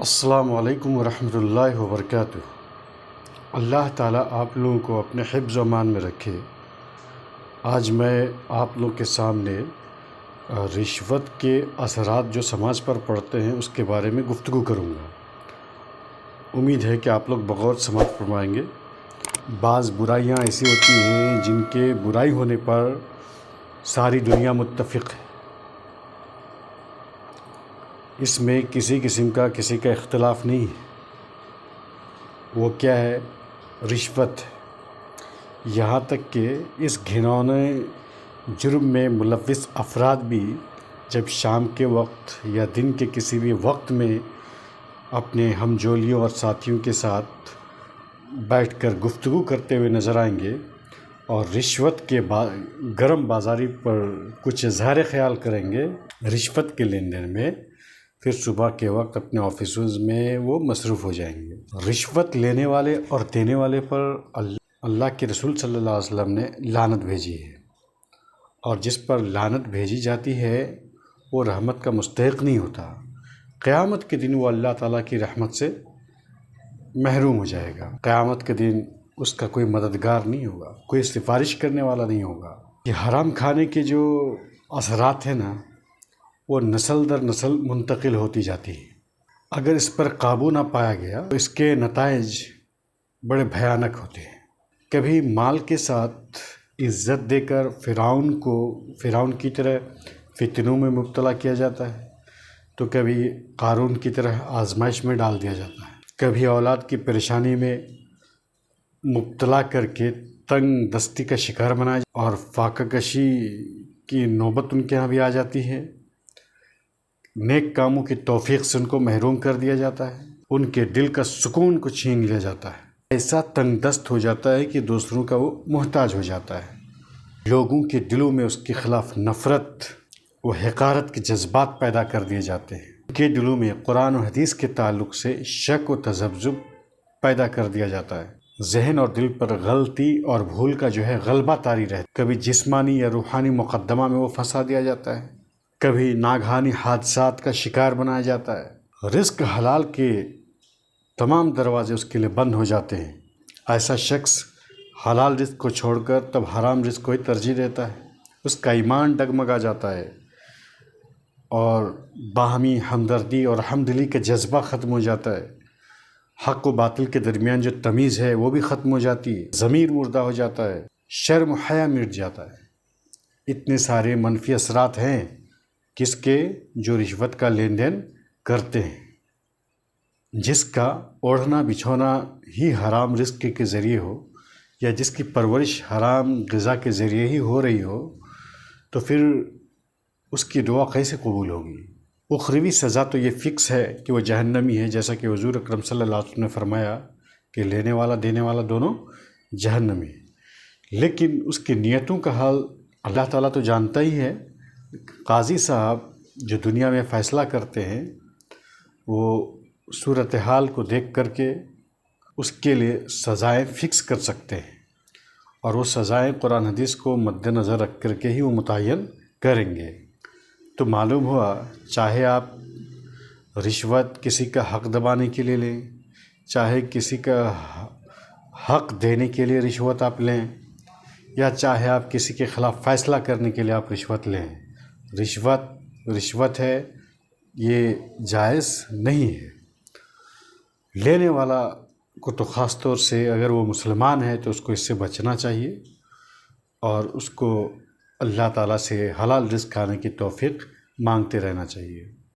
السلام علیکم ورحمۃ اللہ وبرکاتہ۔ اللہ تعالیٰ آپ لوگوں کو اپنے حفظ و امان میں رکھے۔ آج میں آپ لوگوں کے سامنے رشوت کے اثرات جو سماج پر پڑتے ہیں اس کے بارے میں گفتگو کروں گا۔ امید ہے کہ آپ لوگ بغور سماعت فرمائیں گے۔ بعض برائیاں ایسی ہوتی ہیں جن کے برائی ہونے پر ساری دنیا متفق ہے، اس میں کسی قسم کا کسی کا اختلاف نہیں ہے۔ وہ کیا ہے؟ رشوت۔ یہاں تک کہ اس گھنونے جرم میں ملوث افراد بھی جب شام کے وقت یا دن کے کسی بھی وقت میں اپنے ہم جولیوں اور ساتھیوں کے ساتھ بیٹھ کر گفتگو کرتے ہوئے نظر آئیں گے اور رشوت کے گرم بازاری پر کچھ اظہار خیال کریں گے رشوت کے لین دین میں، پھر صبح کے وقت اپنے آفیسز میں وہ مصروف ہو جائیں گے۔ رشوت لینے والے اور دینے والے پر اللہ کے رسول صلی اللہ علیہ وسلم نے لعنت بھیجی ہے، اور جس پر لعنت بھیجی جاتی ہے وہ رحمت کا مستحق نہیں ہوتا۔ قیامت کے دن وہ اللہ تعالیٰ کی رحمت سے محروم ہو جائے گا۔ قیامت کے دن اس کا کوئی مددگار نہیں ہوگا، کوئی سفارش کرنے والا نہیں ہوگا۔ یہ حرام کھانے کے جو اثرات ہیں نا، وہ نسل در نسل منتقل ہوتی جاتی ہے۔ اگر اس پر قابو نہ پایا گیا تو اس کے نتائج بڑے بھیانک ہوتے ہیں۔ کبھی مال کے ساتھ عزت دے کر فرعون کی طرح فتنوں میں مبتلا کیا جاتا ہے، تو کبھی قارون کی طرح آزمائش میں ڈال دیا جاتا ہے۔ کبھی اولاد کی پریشانی میں مبتلا کر کے تنگ دستی کا شکار بنایا جاتا ہے اور فاقہ کشی کی نوبت ان کے ہاں بھی آ جاتی ہے۔ نیک کاموں کی توفیق سے ان کو محروم کر دیا جاتا ہے، ان کے دل کا سکون کو چھین لیا جاتا ہے۔ ایسا تنگ دست ہو جاتا ہے کہ دوسروں کا وہ محتاج ہو جاتا ہے۔ لوگوں کے دلوں میں اس کے خلاف نفرت و حقارت کے جذبات پیدا کر دیے جاتے ہیں۔ ان کے دلوں میں قرآن و حدیث کے تعلق سے شک و تذبذب پیدا کر دیا جاتا ہے۔ ذہن اور دل پر غلطی اور بھول کا جو ہے غلبہ طاری رہتا ہے۔ کبھی جسمانی یا روحانی مقدمہ میں وہ پھنسا دیا جاتا ہے، کبھی ناگہانی حادثات کا شکار بنایا جاتا ہے۔ رزق حلال کے تمام دروازے اس کے لیے بند ہو جاتے ہیں۔ ایسا شخص حلال رزق کو چھوڑ کر تب حرام رزق کو ہی ترجیح دیتا ہے۔ اس کا ایمان ڈگمگا جاتا ہے اور باہمی ہمدردی اور ہمدلی کا جذبہ ختم ہو جاتا ہے۔ حق و باطل کے درمیان جو تمیز ہے وہ بھی ختم ہو جاتی ہے۔ ضمیر مردہ ہو جاتا ہے، شرم و حیا مٹ جاتا ہے۔ اتنے سارے منفی اثرات ہیں کس کے؟ جو رشوت کا لین دین کرتے ہیں، جس کا اوڑھنا بچھونا ہی حرام رزق کے ذریعے ہو، یا جس کی پرورش حرام غذا کے ذریعے ہی ہو رہی ہو، تو پھر اس کی دعا کیسے قبول ہوگی؟ اخروی سزا تو یہ فکس ہے کہ وہ جہنمی ہے، جیسا کہ حضور اکرم صلی اللہ علیہ وسلم نے فرمایا کہ لینے والا دینے والا دونوں جہنمی ہے۔ لیکن اس کی نیتوں کا حال اللہ تعالیٰ تو جانتا ہی ہے۔ قاضی صاحب جو دنیا میں فیصلہ کرتے ہیں، وہ صورتحال کو دیکھ کر کے اس کے لیے سزائیں فکس کر سکتے ہیں، اور وہ سزائیں قرآن حدیث کو مد نظر رکھ کر کے ہی وہ متعین کریں گے۔ تو معلوم ہوا، چاہے آپ رشوت کسی کا حق دبانے کے لیے لیں، چاہے کسی کا حق دینے کے لیے رشوت آپ لیں، یا چاہے آپ کسی کے خلاف فیصلہ کرنے کے لیے آپ رشوت لیں، رشوت ہے، یہ جائز نہیں ہے۔ لینے والا کو تو خاص طور سے اگر وہ مسلمان ہے تو اس کو اس سے بچنا چاہیے، اور اس کو اللہ تعالیٰ سے حلال رزق کھانے کی توفیق مانگتے رہنا چاہیے۔